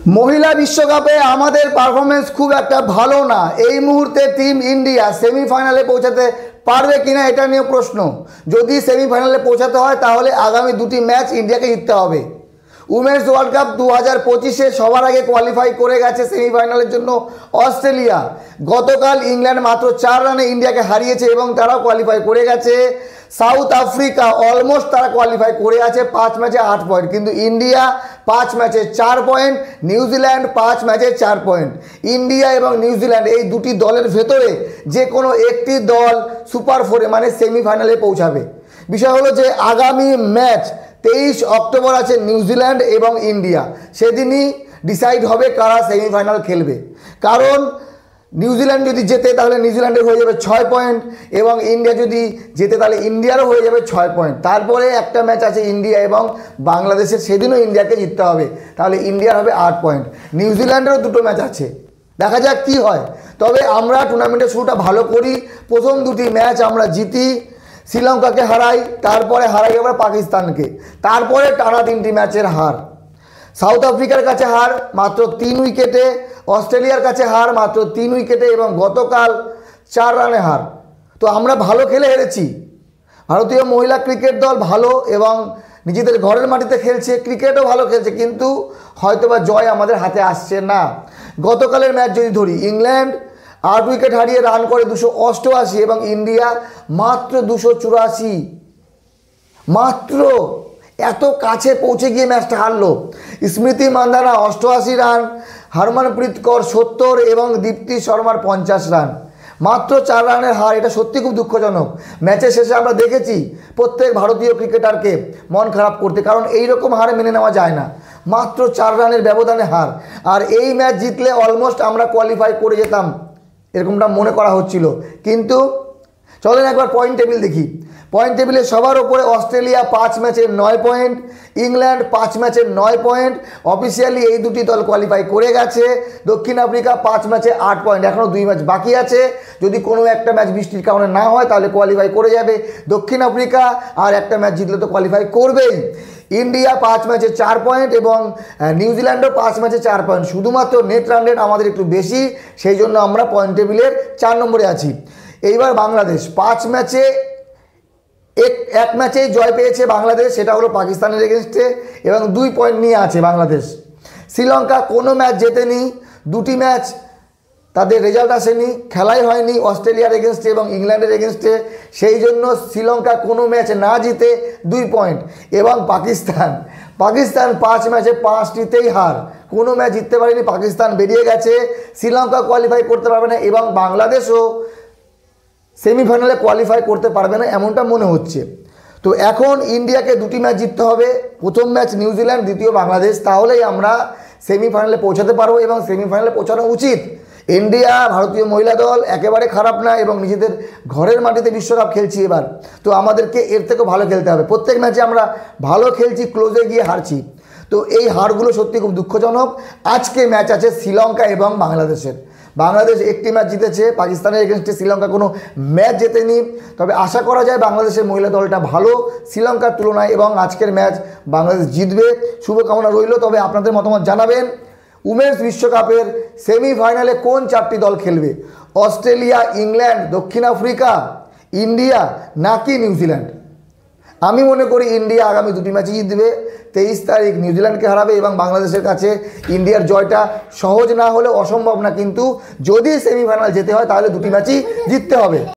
মহিলা বিশ্বকাপে আমাদের পারফরমেন্স খুব একটা ভালো না। এই মুহূর্তে টিম ইন্ডিয়া সেমিফাইনালে পৌঁছাতে পারবে কিনা এটা নিয়ে প্রশ্ন। যদি সেমিফাইনালে পৌঁছাতে হয় তাহলে আগামী দুটি ম্যাচ ইন্ডিয়াকে জিততে হবে। উমেন্স ওয়ার্ল্ড কাপ 2025-এ সবার আগে কোয়ালিফাই করে গেছে সেমিফাইনালের জন্য অস্ট্রেলিয়া। গতকাল ইংল্যান্ড মাত্র 4 রানে ইন্ডিয়াকে হারিয়েছে এবং তারাও কোয়ালিফাই করে গেছে। সাউথ আফ্রিকা অলমোস্ট তারা কোয়ালিফাই করে আছে 5 ম্যাচে 8 পয়েন্ট, কিন্তু ইন্ডিয়া 5 ম্যাচে 4 পয়েন্ট, নিউজিল্যান্ড 5 ম্যাচে 4 পয়েন্ট। ইন্ডিয়া এবং নিউজিল্যান্ড এই দুটি দলের ভেতরে যে কোনো একটি দল সুপার 4-এ মানে সেমিফাইনালে পৌঁছাবে। বিষয় হলো যে আগামী ম্যাচ 23 অক্টোবর আছে নিউজিল্যান্ড এবং ইন্ডিয়া। সেদিনই ডিসাইড হবে কারা সেমিফাইনাল খেলবে। কারণ নিউজিল্যান্ড যদি জেতে তাহলে নিউজিল্যান্ডের হয়ে যাবে 6 পয়েন্ট এবং ইন্ডিয়া যদি জেতে তাহলে ইন্ডিয়ারও হয়ে যাবে 6 পয়েন্ট। তারপরে একটা ম্যাচ আছে ইন্ডিয়া এবং বাংলাদেশের, সেদিনও ইন্ডিয়াকে জিততে হবে, তাহলে ইন্ডিয়ার হবে 8 পয়েন্ট। নিউজিল্যান্ডেরও দুটো ম্যাচ আছে, দেখা যাক কি হয়। তবে আমরা টুর্নামেন্টের শুরুটা ভালো করি, প্রথম দুটি ম্যাচ আমরা জিতি, শ্রীলঙ্কাকে হারাই, তারপরে হারাই আমরা পাকিস্তানকে, তারপরে টানা 3টি ম্যাচের হার। সাউথ আফ্রিকার কাছে হার মাত্র 3 উইকেটে, অস্ট্রেলিয়ার কাছে হার মাত্র 3 উইকেটে এবং গতকাল 4 রানে হার। তো আমরা ভালো খেলে হেরেছি। ভারতীয় মহিলা ক্রিকেট দল ভালো এবং নিজেদের ঘরের মাটিতে খেলছে, ক্রিকেটও ভালো খেলছে, কিন্তু হয়তোবা জয় আমাদের হাতে আসছে না। গতকালের ম্যাচ যদি ধরি, ইংল্যান্ড 8 উইকেট হারিয়ে রান করে 288 এবং ইন্ডিয়া মাত্র 284। মাত্র এত কাছে পৌঁছে গিয়ে ম্যাচটা হারলো। স্মৃতি মান্ধানা 88 রান, হরমনপ্রীত কৌর 70 এবং দীপ্তি শর্মার 50 রান। মাত্র 4 রানের হার, এটা সত্যি খুব দুঃখজনক। ম্যাচের শেষে আমরা দেখেছি প্রত্যেক ভারতীয় ক্রিকেটারকে মন খারাপ করতে, কারণ এই রকম হার মেনে নেওয়া যায় না। মাত্র 4 রানের ব্যবধানে হার, আর এই ম্যাচ জিতলে অলমোস্ট আমরা কোয়ালিফাই করে যেতাম এরকমটা মনে করা হচ্ছিল। কিন্তু চলেন একবার পয়েন্ট টেবিল দেখি। পয়েন্ট টেবিলে সবার ওপরে অস্ট্রেলিয়া 5 ম্যাচে 9 পয়েন্ট, ইংল্যান্ড 5 ম্যাচে 9 পয়েন্ট। অফিসিয়ালি এই দুটি দল কোয়ালিফাই করে গেছে। দক্ষিণ আফ্রিকা 5 ম্যাচে 8 পয়েন্ট, এখনও 2 ম্যাচ বাকি আছে। যদি কোনো একটা ম্যাচ বৃষ্টির কারণে না হয় তাহলে কোয়ালিফাই করে যাবে দক্ষিণ আফ্রিকা, আর একটা ম্যাচ জিতলে তো কোয়ালিফাই করবেই। ইন্ডিয়া 5 ম্যাচে 4 পয়েন্ট এবং নিউজিল্যান্ডও 5 ম্যাচে 4 পয়েন্ট। শুধুমাত্র নেট রান রেট আমাদের একটু বেশি, সেই জন্য আমরা পয়েন্ট টেবিলের 4 নম্বরে আছি। এইবার বাংলাদেশ 5 ম্যাচে এক ম্যাচেই জয় পেয়েছে বাংলাদেশ, সেটা হলো পাকিস্তানের এগেনস্টে এবং 2 পয়েন্ট নিয়ে আছে বাংলাদেশ। শ্রীলঙ্কা কোনো ম্যাচ জেতেনি, 2টি ম্যাচ তাদের রেজাল্ট আসেনি, খেলাই হয়নি অস্ট্রেলিয়ার এগেনস্টে এবং ইংল্যান্ডের এগেনস্টে, সেই জন্য শ্রীলঙ্কা কোনো ম্যাচ না জিতে 2 পয়েন্ট। এবং পাকিস্তান 5 ম্যাচে 5টিতেই হার, কোনো ম্যাচ জিততে পারেনি, পাকিস্তান বেরিয়ে গেছে। শ্রীলঙ্কা কোয়ালিফাই করতে পারবে না এবং বাংলাদেশও সেমিফাইনালে কোয়ালিফাই করতে পারবে না এমনটা মনে হচ্ছে। তো এখন ইন্ডিয়াকে 2টি ম্যাচ জিততে হবে, প্রথম ম্যাচ নিউজিল্যান্ড, দ্বিতীয় বাংলাদেশ, তাহলেই আমরা সেমিফাইনালে পৌঁছাতে পারবো এবং সেমিফাইনালে পৌঁছানো উচিত। ইন্ডিয়া ভারতীয় মহিলা দল একেবারে খারাপ না এবং নিজেদের ঘরের মাটিতে বিশ্বকাপ খেলছি এবার, তো আমাদেরকে এর থেকেও ভালো খেলতে হবে। প্রত্যেক ম্যাচে আমরা ভালো খেলছি, ক্লোজে গিয়ে হারছি, তো এই হারগুলো সত্যি খুব দুঃখজনক। আজকে ম্যাচ আছে শ্রীলঙ্কা এবং বাংলাদেশের। বাংলাদেশ 1টি ম্যাচ জিতেছে, পাকিস্তানের এগেনস্টে শ্রীলঙ্কা কোনো ম্যাচ জেতেনি। তবে আশা করা যায় বাংলাদেশের মহিলা দলটা ভালো শ্রীলঙ্কার তুলনায় এবং আজকের ম্যাচ বাংলাদেশ জিতবে, শুভকামনা রইল। তবে আপনাদের মতামত জানাবেন। উমেন্স বিশ্বকাপের সেমিফাইনালে কোন 4টি দল খেলবে? অস্ট্রেলিয়া, ইংল্যান্ড, দক্ষিণ আফ্রিকা, ইন্ডিয়া নাকি নিউজিল্যান্ড? আমি মনে করি ইন্ডিয়া আগামী 2টি ম্যাচই জিতবে। 23 তারিখ নিউজিল্যান্ডকে হারাবে এবং বাংলাদেশের কাছে ইন্ডিয়ার জয়টা সহজ না হলে অসম্ভব না, কিন্তু যদি সেমিফাইনাল যেতে হয় তাহলে 2টি ম্যাচই জিততে হবে।